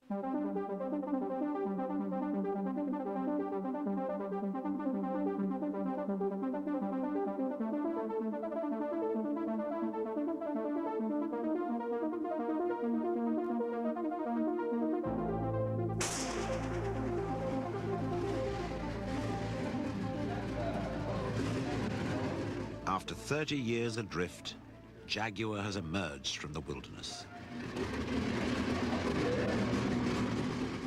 After 30 years adrift, Jaguar has emerged from the wilderness.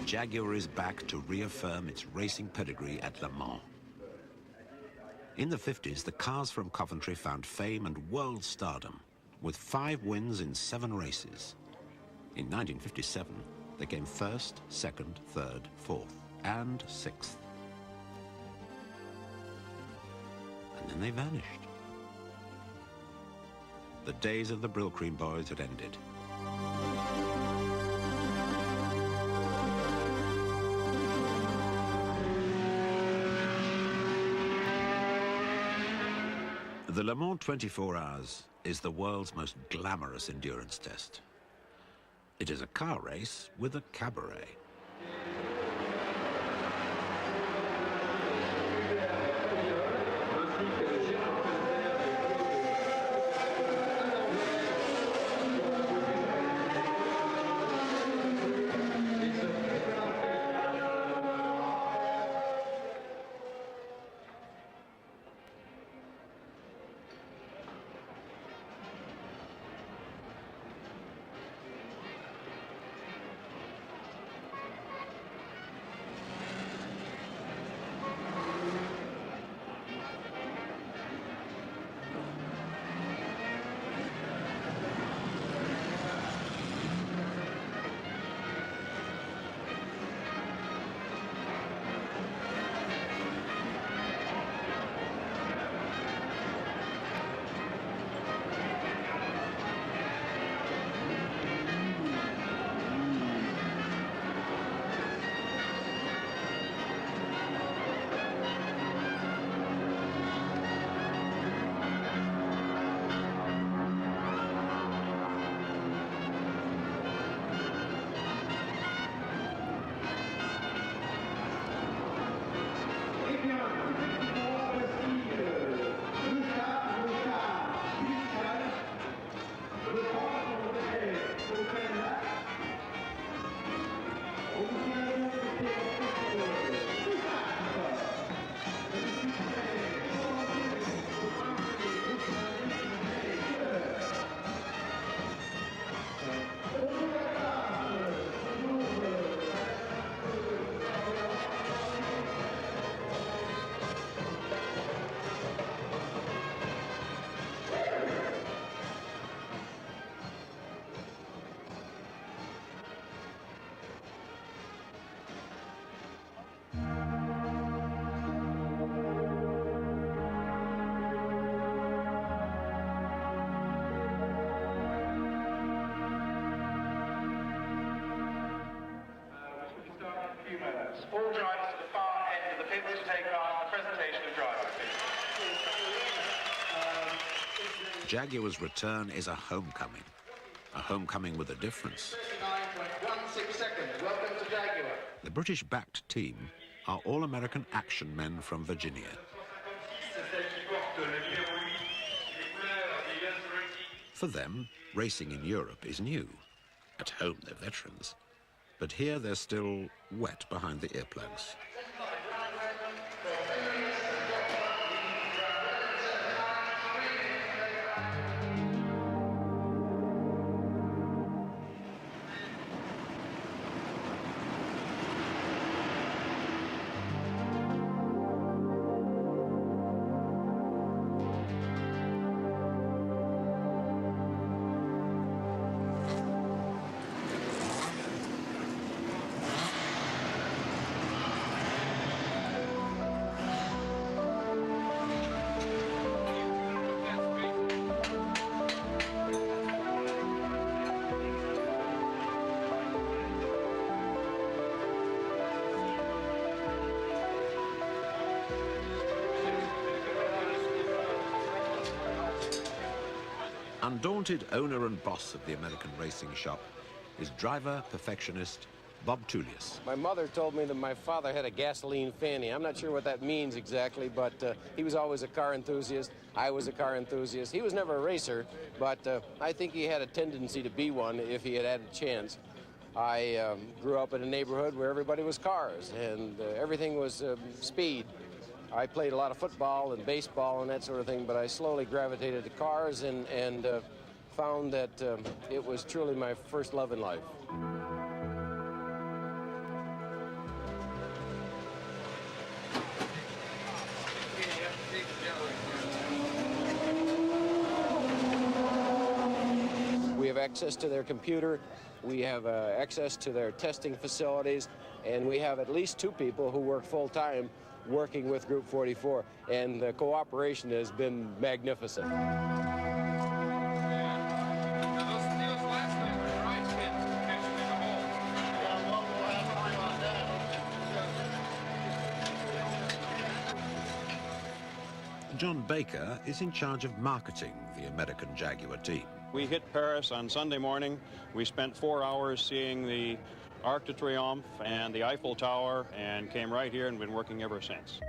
Jaguar is back to reaffirm its racing pedigree at Le Mans. In the 50s, the cars from Coventry found fame and world stardom, with 5 wins in 7 races. In 1957, they came first, second, third, fourth, and 6th. And then they vanished. The days of the Brill Cream boys had ended. The Le Mans 24 Hours is the world's most glamorous endurance test. It is a car race with a cabaret. All drivers to the far end of the pits to take part in the presentation of drivers. Jaguar's return is a homecoming with a difference. 39.16 seconds. Welcome to Jaguar. The British-backed team are all-American action men from Virginia. For them, racing in Europe is new. At home, they're veterans. But here, they're still wet behind the earplugs. Undaunted owner and boss of the American racing shop is driver, perfectionist, Bob Tullius. My mother told me that my father had a gasoline fanny. I'm not sure what that means exactly, but he was always a car enthusiast. I was a car enthusiast. He was never a racer, but I think he had a tendency to be one if he had had a chance. I grew up in a neighborhood where everybody was cars, and everything was speed. I played a lot of football and baseball and that sort of thing, but I slowly gravitated to cars and found that it was truly my first love in life. We have access to their computer, we have access to their testing facilities, and we have at least 2 people who work full-time working with Group 44, and the cooperation has been magnificent. John Baker is in charge of marketing the American Jaguar team. We hit Paris on Sunday morning. We spent 4 hours seeing the Arc de Triomphe and the Eiffel Tower and came right here and been working ever since.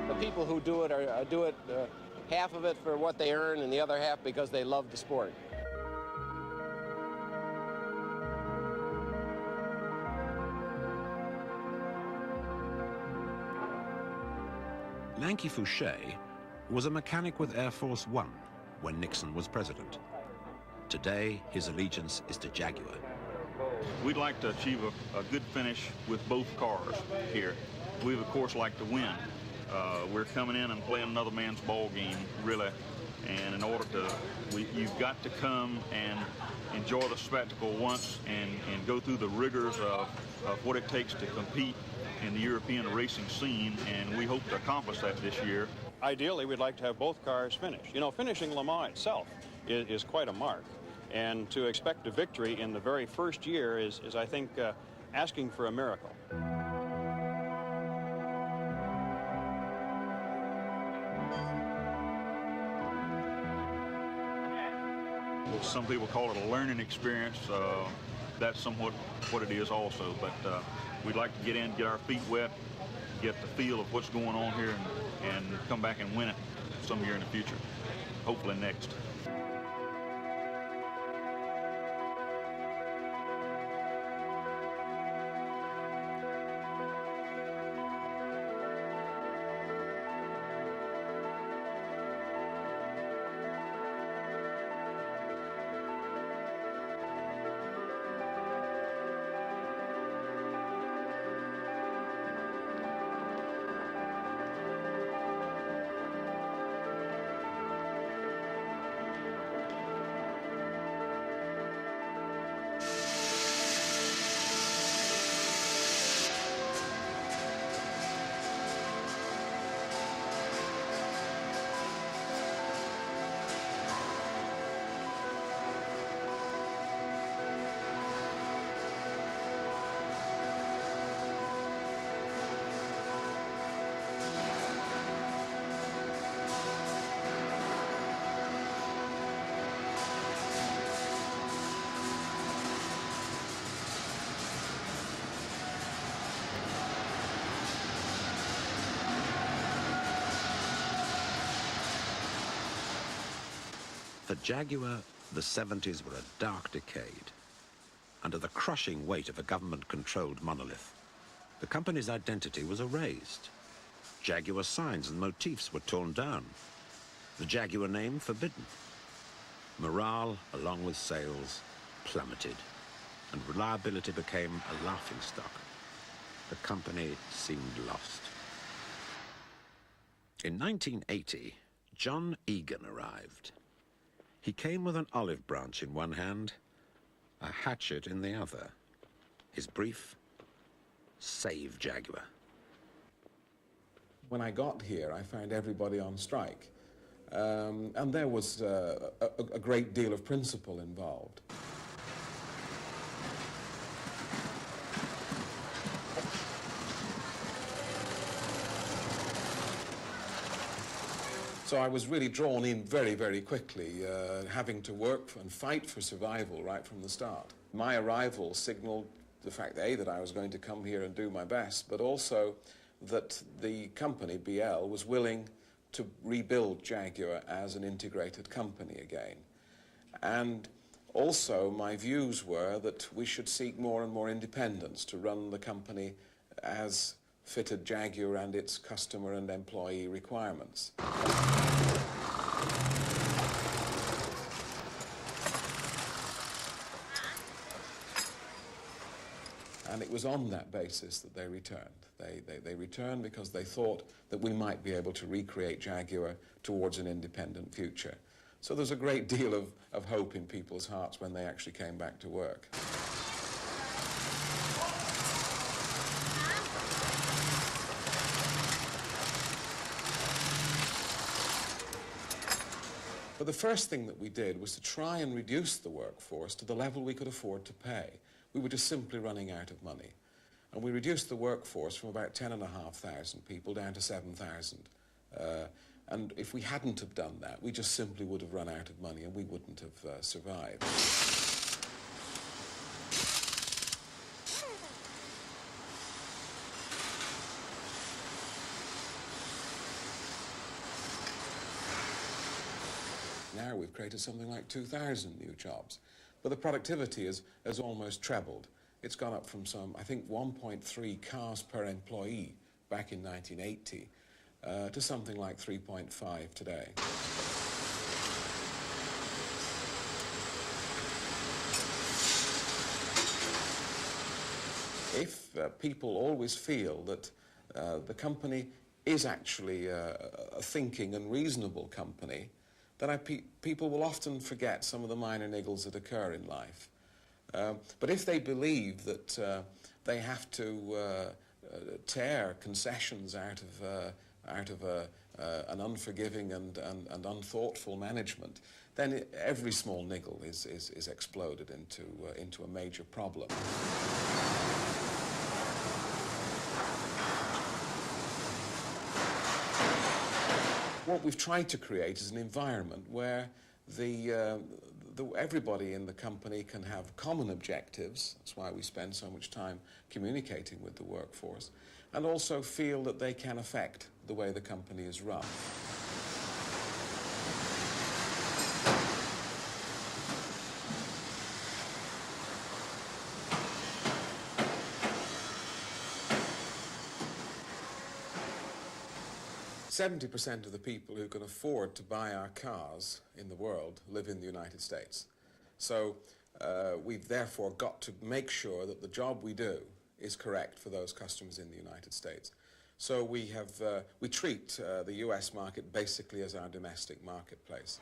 The people who do it do it half of it for what they earn and the other half because they love the sport. Lanky Fouché was a mechanic with Air Force One when Nixon was president. Today, his allegiance is to Jaguar. We'd like to achieve a good finish with both cars here. We'd, of course, like to win. We're coming in and playing another man's ball game, really. And in order to, you've got to come and enjoy the spectacle once and go through the rigors of what it takes to compete in the European racing scene, and we hope to accomplish that this year. Ideally, we'd like to have both cars finished. You know, finishing Le Mans itself is quite a mark. And to expect a victory in the very first year is I think, asking for a miracle. Some people call it a learning experience. That's somewhat what it is also, but we'd like to get in, get our feet wet, get the feel of what's going on here, and come back and win it some year in the future, hopefully next. For Jaguar, the 70s were a dark decade. Under the crushing weight of a government-controlled monolith, the company's identity was erased. Jaguar signs and motifs were torn down. The Jaguar name forbidden. Morale, along with sales, plummeted, and reliability became a laughingstock. The company seemed lost. In 1980, John Egan arrived. He came with an olive branch in one hand, a hatchet in the other. His brief, save Jaguar. When I got here, I found everybody on strike. And there was a great deal of principle involved. So I was really drawn in very, very quickly, having to work and fight for survival right from the start. My arrival signaled the fact, A, that I was going to come here and do my best, but also that the company, BL, was willing to rebuild Jaguar as an integrated company again. And also my views were that we should seek more and more independence to run the company as fitted Jaguar and its customer and employee requirements. And it was on that basis that they returned. They returned because they thought that we might be able to recreate Jaguar towards an independent future. So there's a great deal of hope in people's hearts when they actually came back to work. But the first thing that we did was to try and reduce the workforce to the level we could afford to pay. We were just simply running out of money. And we reduced the workforce from about 10,500 people down to 7,000. And if we hadn't have done that, we just simply would have run out of money and we wouldn't have survived. Now we've created something like 2,000 new jobs. But the productivity has almost trebled. It's gone up from I think 1.3 cars per employee back in 1980 to something like 3.5 today. If people always feel that the company is actually a thinking and reasonable company, then people will often forget some of the minor niggles that occur in life. But if they believe that they have to tear concessions out of an unforgiving and unthoughtful management, then every small niggle is exploded into a major problem. What we've tried to create is an environment where everybody in the company can have common objectives. That's why we spend so much time communicating with the workforce, and also feel that they can affect the way the company is run. 70% of the people who can afford to buy our cars in the world live in the United States. So we've therefore got to make sure that the job we do is correct for those customers in the United States. So we treat the US market basically as our domestic marketplace.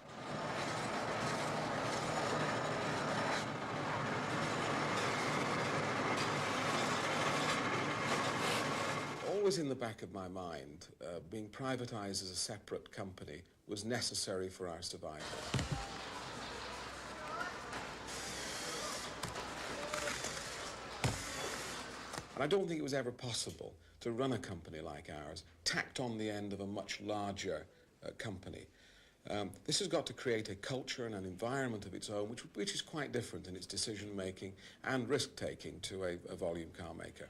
Always in the back of my mind, being privatized as a separate company was necessary for our survival. And I don't think it was ever possible to run a company like ours, tacked on the end of a much larger company. This has got to create a culture and an environment of its own, which is quite different in its decision-making and risk-taking to a volume car maker.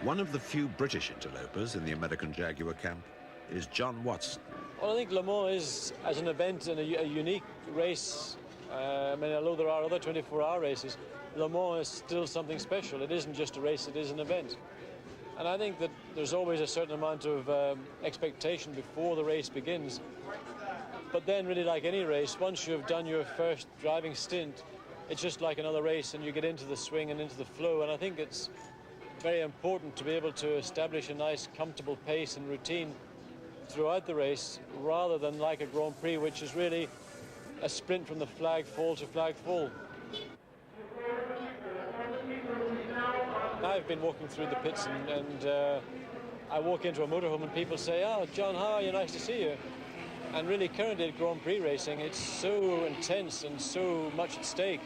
One of the few British interlopers in the American Jaguar camp is John Watson. Well, I think Le Mans is, as an event and a unique race, I mean, although there are other 24-hour races, Le Mans is still something special. It isn't just a race, it is an event. And I think that there's always a certain amount of expectation before the race begins. But then, really, like any race, once you've done your first driving stint, it's just like another race, and you get into the swing and into the flow. And I think it's very important to be able to establish a nice, comfortable pace and routine throughout the race, rather than like a Grand Prix, which is really a sprint from the flagpole to flagpole. I've been walking through the pits and I walk into a motorhome and people say, "Oh, John, how are you? Nice to see you." And really, currently at Grand Prix racing, it's so intense and so much at stake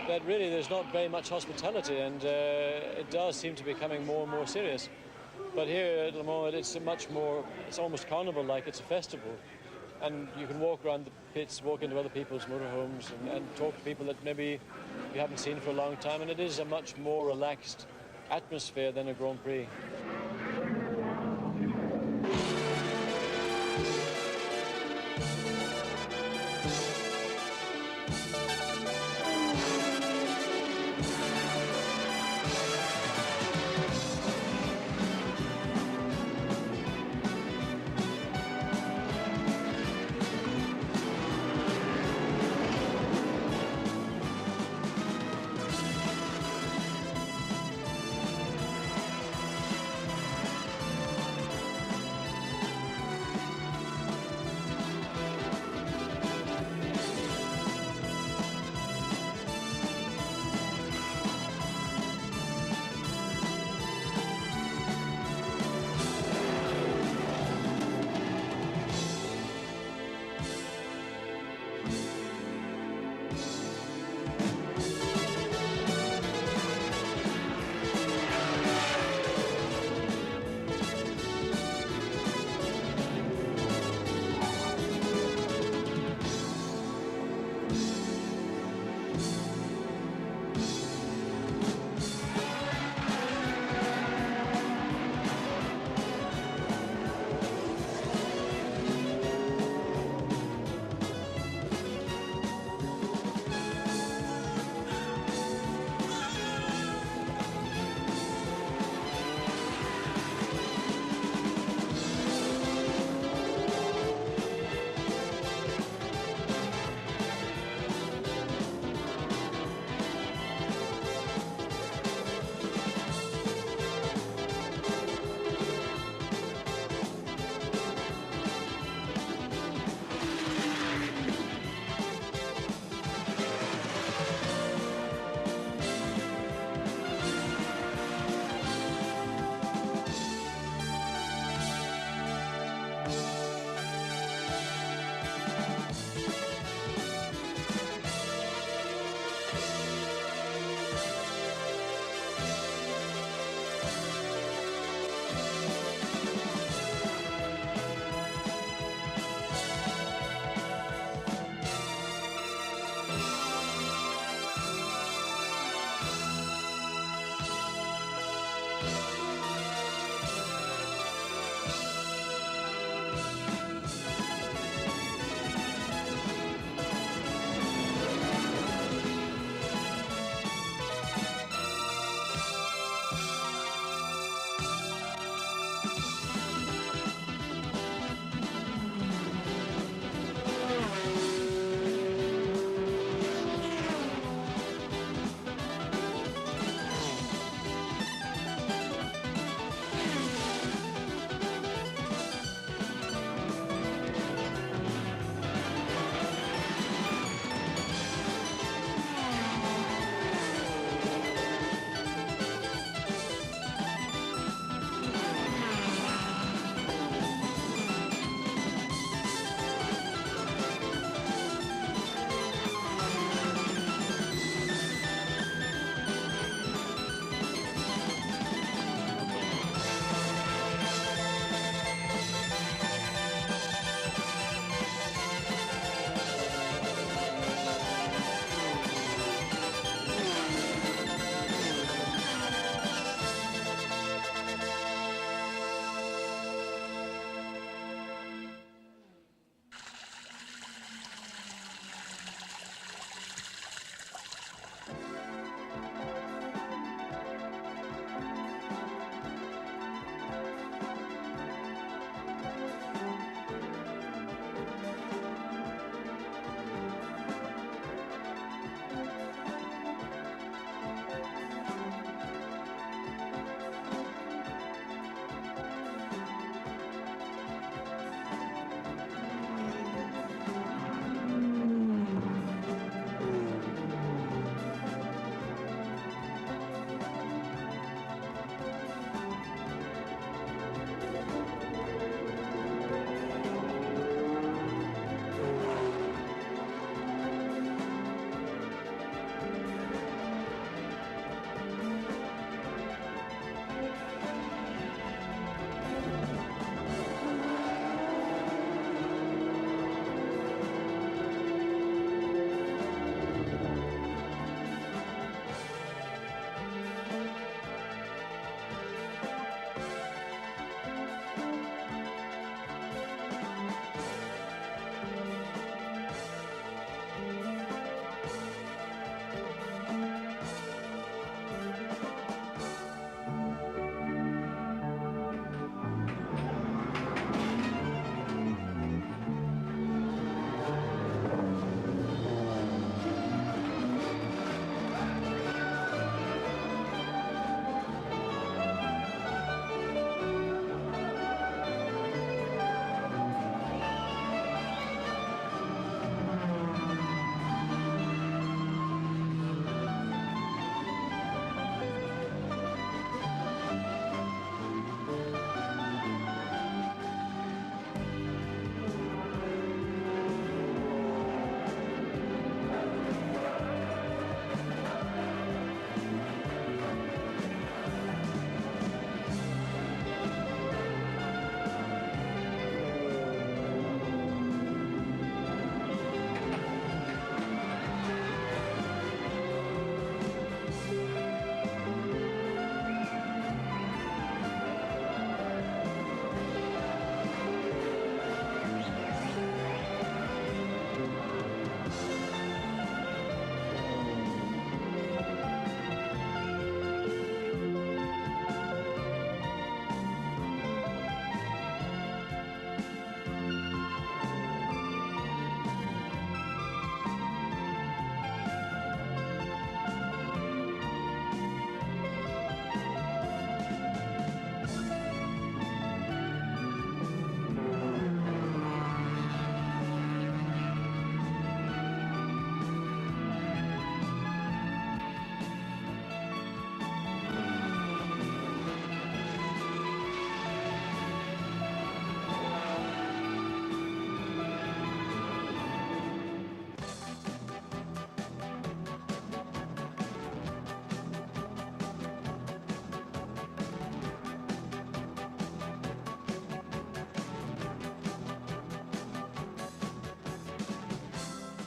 that really there's not very much hospitality, and it does seem to be becoming more and more serious. But here at Le Mans, it's almost carnival-like. It's a festival. And you can walk around the pits, walk into other people's motorhomes and talk to people that maybe you haven't seen for a long time, and it is a much more relaxed atmosphere than a Grand Prix.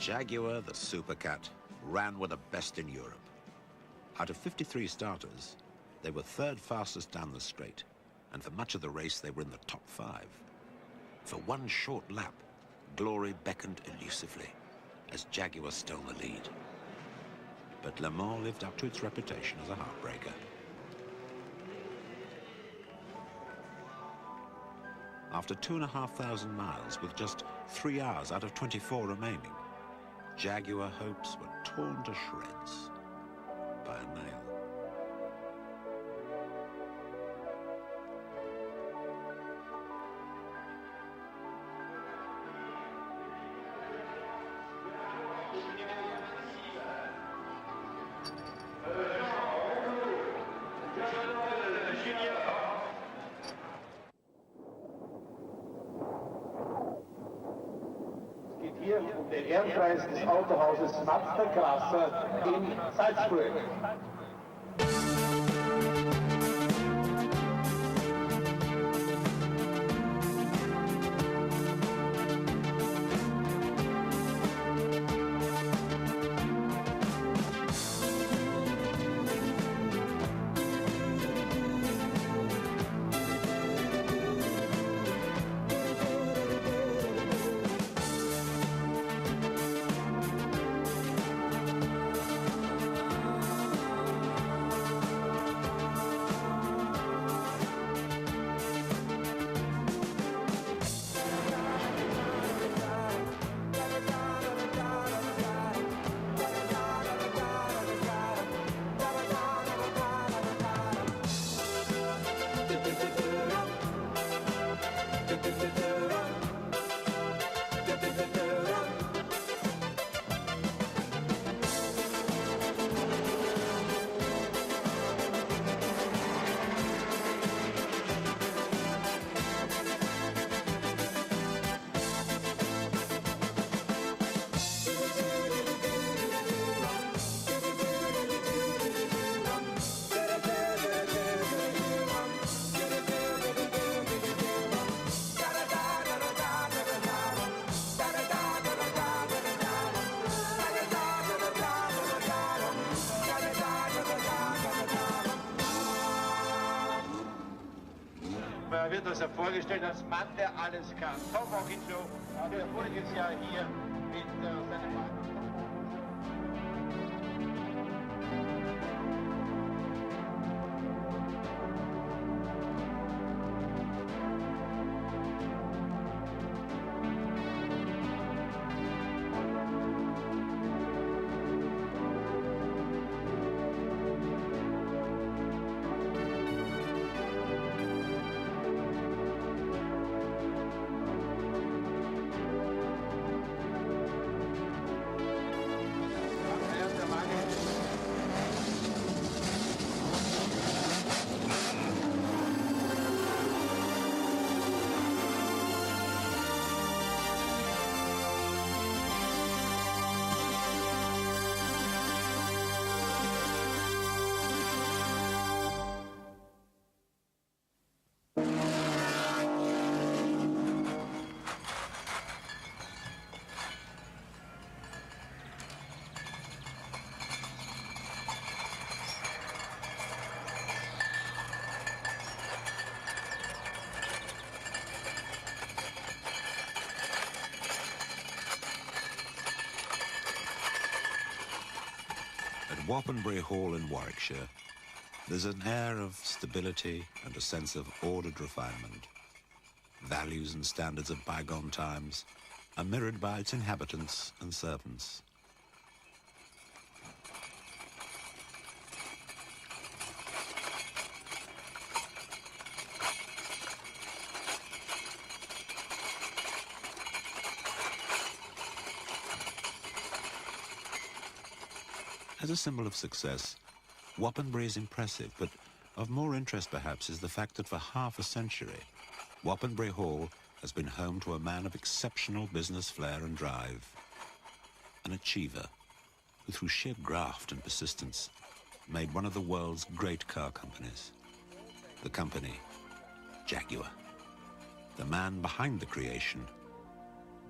Jaguar, the supercat, ran with the best in Europe. Out of 53 starters, they were third fastest down the straight, and for much of the race they were in the top 5. For one short lap, glory beckoned elusively as Jaguar stole the lead. But Le Mans lived up to its reputation as a heartbreaker. After 2,500 miles, with just 3 hours out of 24 remaining, Jaguar hopes were torn to shreds by a nail. Hier um den Ehrenpreis des Autohauses Mazda-Klasse in Salzburg. Er wird uns ja vorgestellt als Mann, der alles kann. Tom Hawkinson, der voriges Jahr hier mit seinem Mann. At Wappenbury Hall in Warwickshire, there's an air of stability and a sense of ordered refinement. Values and standards of bygone times are mirrored by its inhabitants and servants. As a symbol of success, Wappenbury is impressive, but of more interest perhaps is the fact that for half a century, Wappenbury Hall has been home to a man of exceptional business flair and drive, an achiever who through sheer graft and persistence made one of the world's great car companies, the company Jaguar. The man behind the creation,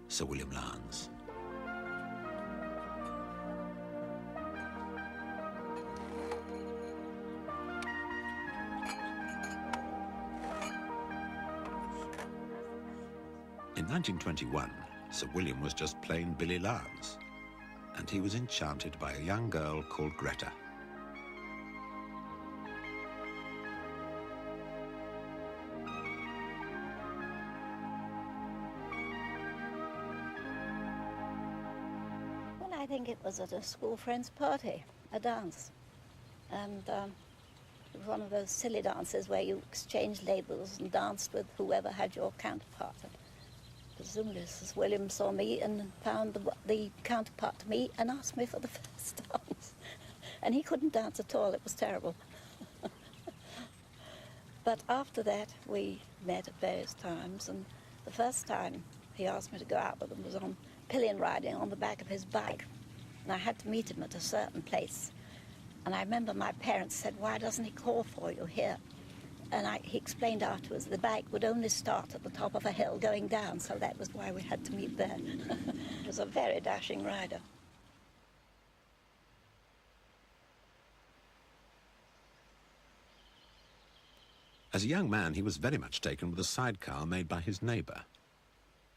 Sir William Lance. In 1921, Sir William was just plain Billy Lance, and he was enchanted by a young girl called Greta. Well, I think it was at a school friend's party, a dance. And it was one of those silly dances where you exchanged labels and danced with whoever had your counterpart. And presumably Sir William saw me and found the counterpart to me and asked me for the first dance. And he couldn't dance at all, it was terrible. But after that, we met at various times, and the first time he asked me to go out with him was on pillion riding on the back of his bike. And I had to meet him at a certain place. And I remember my parents said, "Why doesn't he call for you here?" And he explained afterwards the bike would only start at the top of a hill going down, so that was why we had to meet there. He was a very dashing rider. As a young man, he was very much taken with a sidecar made by his neighbour.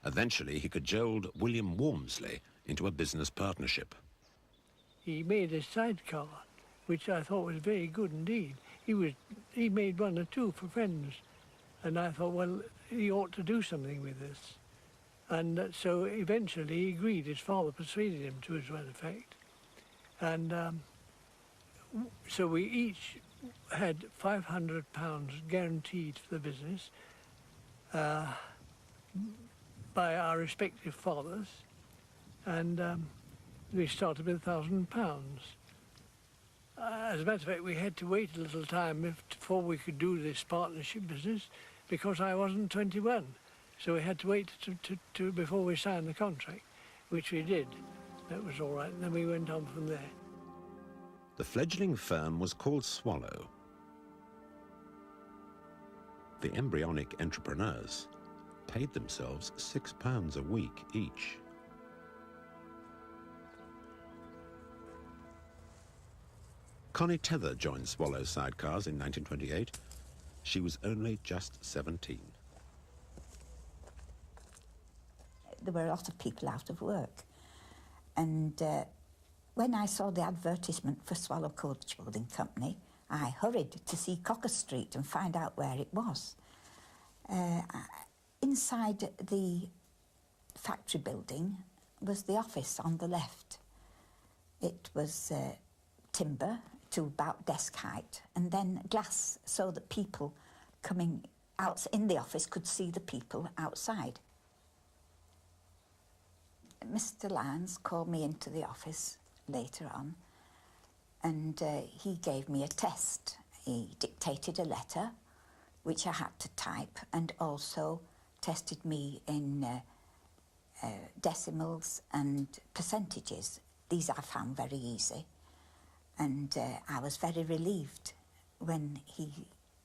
Eventually, he cajoled William Walmsley into a business partnership. He made a sidecar, which I thought was very good indeed. He made one or two for friends, and I thought, well, he ought to do something with this. And so eventually he agreed. His father persuaded him to, as a matter of fact. And so we each had £500 guaranteed for the business by our respective fathers, and we started with £1,000. As a matter of fact, we had to wait a little time before we could do this partnership business because I wasn't 21. So we had to wait before we signed the contract, which we did. That was all right, and then we went on from there. The fledgling firm was called Swallow. The embryonic entrepreneurs paid themselves £6 a week each. Connie Tether joined Swallow Sidecars in 1928. She was only just 17. There were a lot of people out of work. And when I saw the advertisement for Swallow Coach Building Company, I hurried to see Cocker Street and find out where it was. Inside the factory building was the office on the left. It was timber to about desk height, and then glass so that people coming out in the office could see the people outside. Mr. Lyons called me into the office later on, and he gave me a test. He dictated a letter, which I had to type, and also tested me in decimals and percentages. These I found very easy. And I was very relieved when he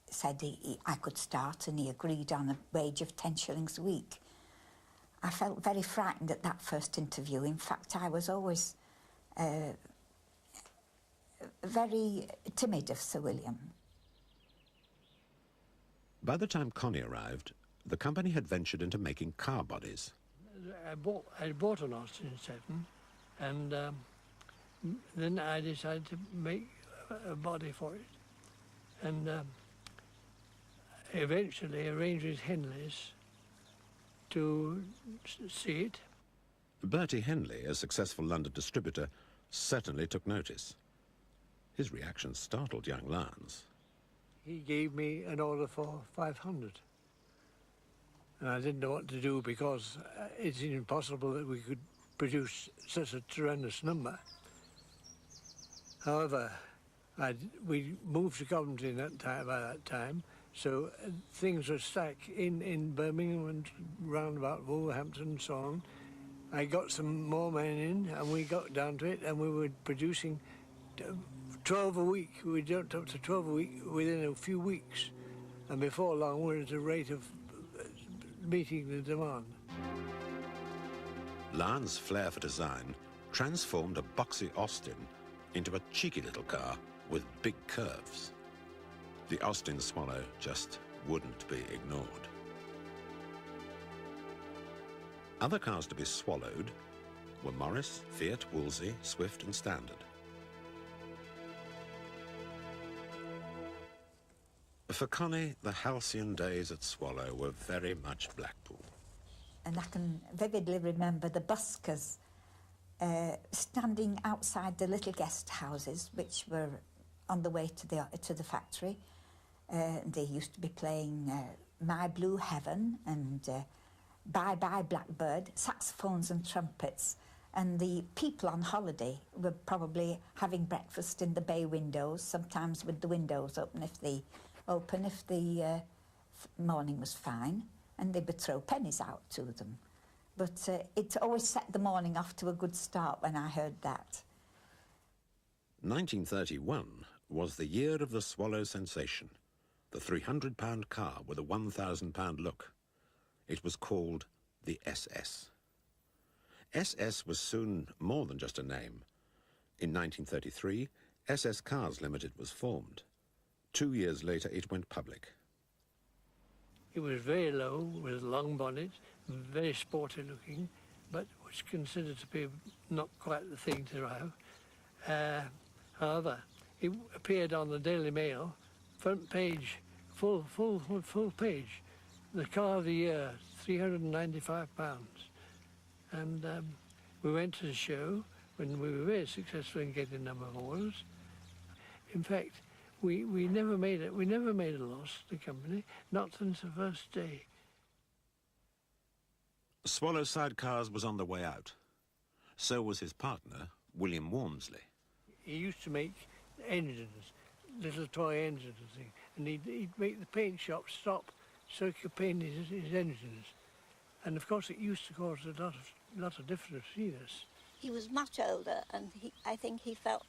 said I could start, and he agreed on a wage of 10 shillings a week. I felt very frightened at that first interview. In fact, I was always very timid of Sir William. By the time Connie arrived, the company had ventured into making car bodies. I bought an Austin 7, and then I decided to make a body for it, and eventually arranged with Henley's to see it. Bertie Henley, a successful London distributor, certainly took notice. His reaction startled young Lyons. He gave me an order for 500. And I didn't know what to do because it's impossible that we could produce such a tremendous number. However, we moved to Coventry by that time, so things were stacked in Birmingham and round about Wolverhampton and so on. I got some more men in, and we got down to it, and we were producing 12 a week. We jumped up to 12 a week within a few weeks, and before long we were at a rate of meeting the demand. Lyons' flair for design transformed a boxy Austin into a cheeky little car with big curves. The Austin Swallow just wouldn't be ignored. Other cars to be swallowed were Morris, Fiat, Wolsey, Swift and Standard. For Connie, the halcyon days at Swallow were very much Blackpool. And I can vividly remember the buskers standing outside the little guest houses, which were on the way to the factory. They used to be playing My Blue Heaven and Bye Bye Blackbird, saxophones and trumpets. And the people on holiday were probably having breakfast in the bay windows, sometimes with the windows open if the morning was fine, and they would throw pennies out to them. But it always set the morning off to a good start when I heard that. 1931 was the year of the Swallow sensation, the £300 car with a £1,000 look. It was called the SS. SS was soon more than just a name. In 1933, SS Cars Limited was formed. 2 years later, it went public. It was very low, with long bonnet, very sporty looking, but was considered to be not quite the thing to have. However, it appeared on the Daily Mail, front page, full page. The car of the year, £395. And we went to the show when we were very successful in getting a number of orders. In fact, we never made it. We never made a loss, the company, not since the first day. Swallow Sidecars was on the way out. So was his partner, William Walmsley. He used to make engines, little toy engines and things, and he'd make the paint shop stop so he could paint his engines. And of course it used to cause a lot of difference to see this. He was much older, and I think he felt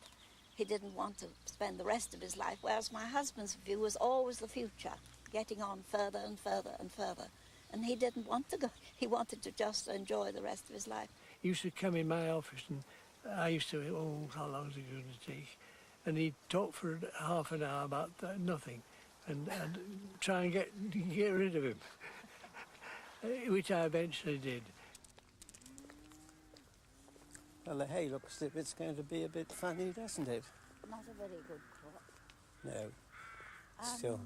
he didn't want to spend the rest of his life, whereas my husband's view was always the future, getting on further and further and further. And he didn't want to go. He wanted to just enjoy the rest of his life. He used to come in my office, and I used to, how long is it going to take? And he'd talk for half an hour about nothing, and try and get rid of him, which I eventually did. Well, the hay looks as if it's going to be a bit funny, doesn't it? Not a very good crop. No. Still,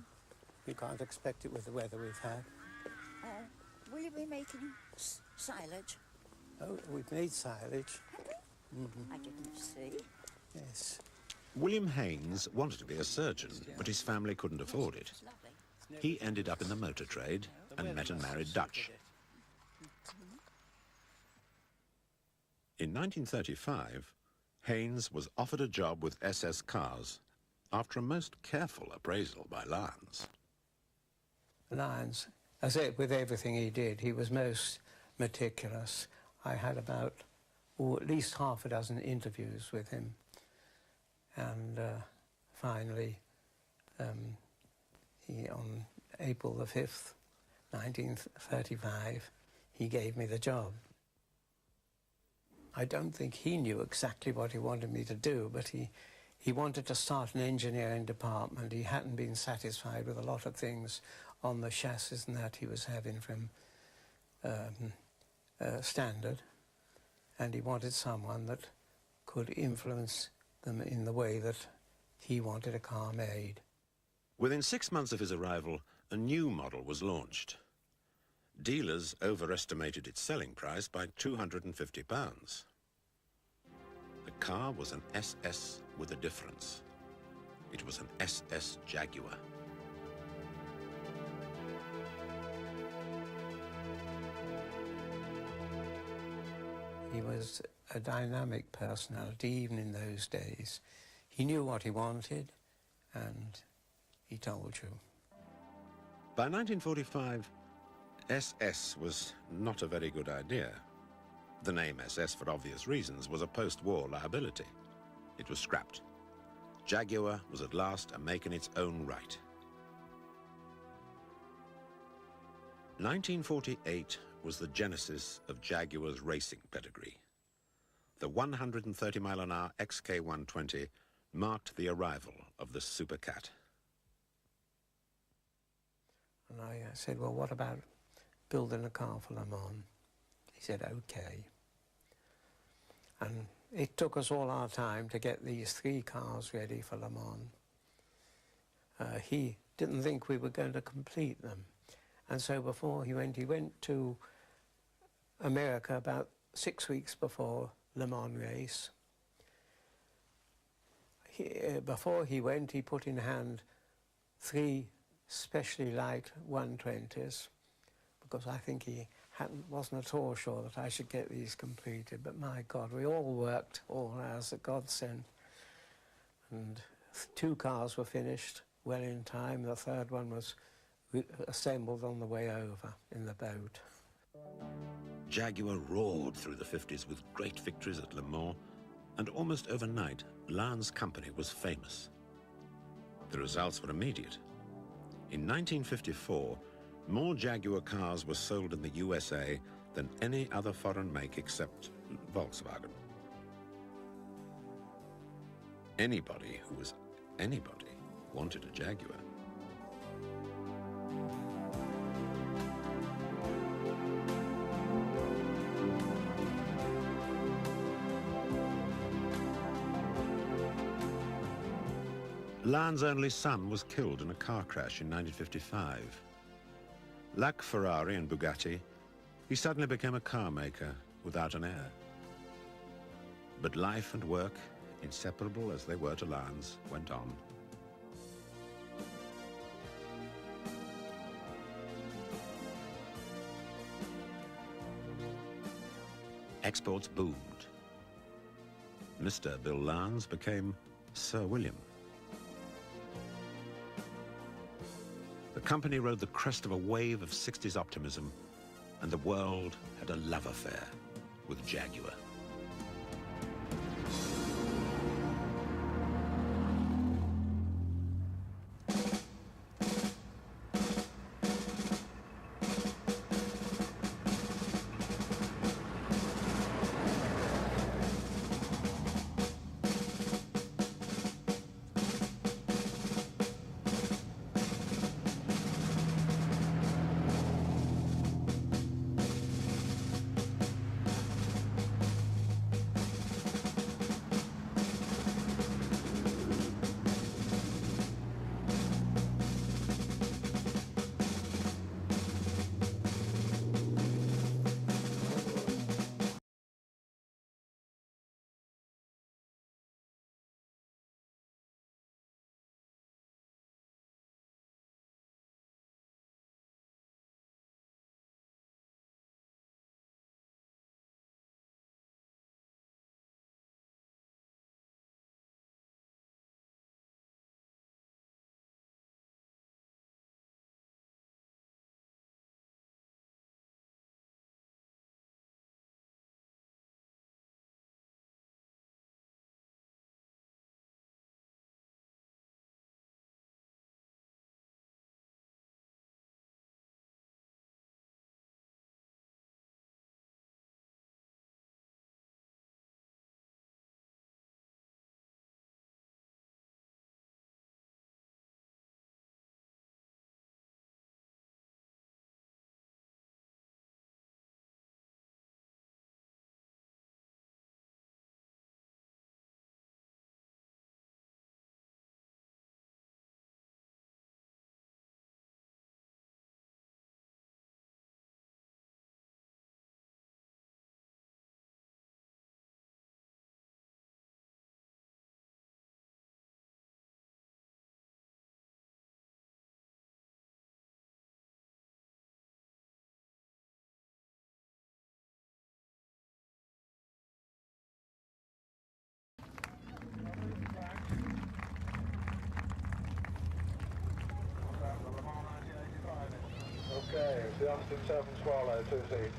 you can't expect it with the weather we've had. Will you be making silage? Oh, we've made silage. Have we? Mm-hmm. I didn't see. Yes. William Haynes wanted to be a surgeon, but his family couldn't afford it. He ended up in the motor trade and met and married Dutch. In 1935, Haynes was offered a job with SS Cars after a most careful appraisal by Lyons. Lyons, as it with everything he did, he was most meticulous. I had about, at least half a dozen interviews with him. And finally, on April the 5th, 1935, he gave me the job. I don't think he knew exactly what he wanted me to do, but he wanted to start an engineering department. He hadn't been satisfied with a lot of things on the chassis and that he was having from Standard, and he wanted someone that could influence them in the way that he wanted a car made. Within 6 months of his arrival, a new model was launched. Dealers overestimated its selling price by £250. The car was an SS with a difference. It was an SS Jaguar. He was a dynamic personality, even in those days. He knew what he wanted, and he told you. By 1945, SS was not a very good idea. The name SS, for obvious reasons, was a post-war liability. It was scrapped. Jaguar was at last a make in its own right. 1948 was the genesis of Jaguar's racing pedigree. The 130-mile-an-hour XK120 marked the arrival of the supercat. And I said, well, what about building a car for Le Mans? He said, okay. And it took us all our time to get these 3 cars ready for Le Mans. He didn't think we were going to complete them. And so before he went to America about 6 weeks before Le Mans race. Before he went, he put in hand 3 specially light 120s, because I think he wasn't at all sure that I should get these completed. But my God, we all worked all as a godsend. And 2 cars were finished well in time. The 3rd one was assembled on the way over in the boat. Jaguar roared through the 50s with great victories at Le Mans, and almost overnight, Lannes' company was famous. The results were immediate. In 1954, more Jaguar cars were sold in the USA than any other foreign make except Volkswagen. Anybody who was anybody wanted a Jaguar. Lannes' only son was killed in a car crash in 1955. Like Ferrari and Bugatti, he suddenly became a car maker without an heir. But life and work, inseparable as they were to Lannes, went on. Exports boomed. Mr. Bill Lannes became Sir William. The company rode the crest of a wave of 60s optimism, and the world had a love affair with Jaguar. Okay, it's the Austin 7 Swallow, 2 seats.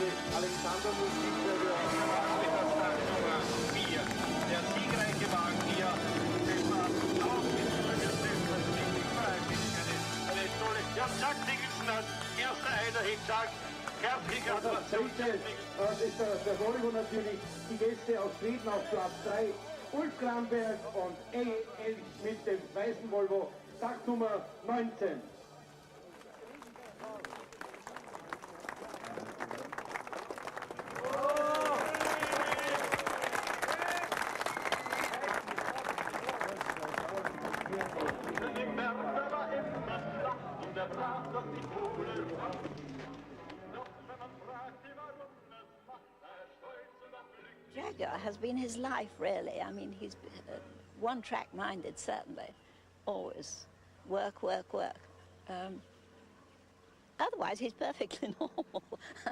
Der siegreiche Wagen hier, das war eine tolle. Ja, Jack Nicholson als erster Eiderhit, Jack. Herzliche Gratulation. Das ist der Volvo natürlich, die Gäste aus Schweden auf Platz 3. Ulf Granberg und A.L. mit dem weißen Volvo, Startnummer 19. Jaguar has been his life, really. I mean, he's one-track-minded, certainly. Always work, work, work. Otherwise, he's perfectly normal. I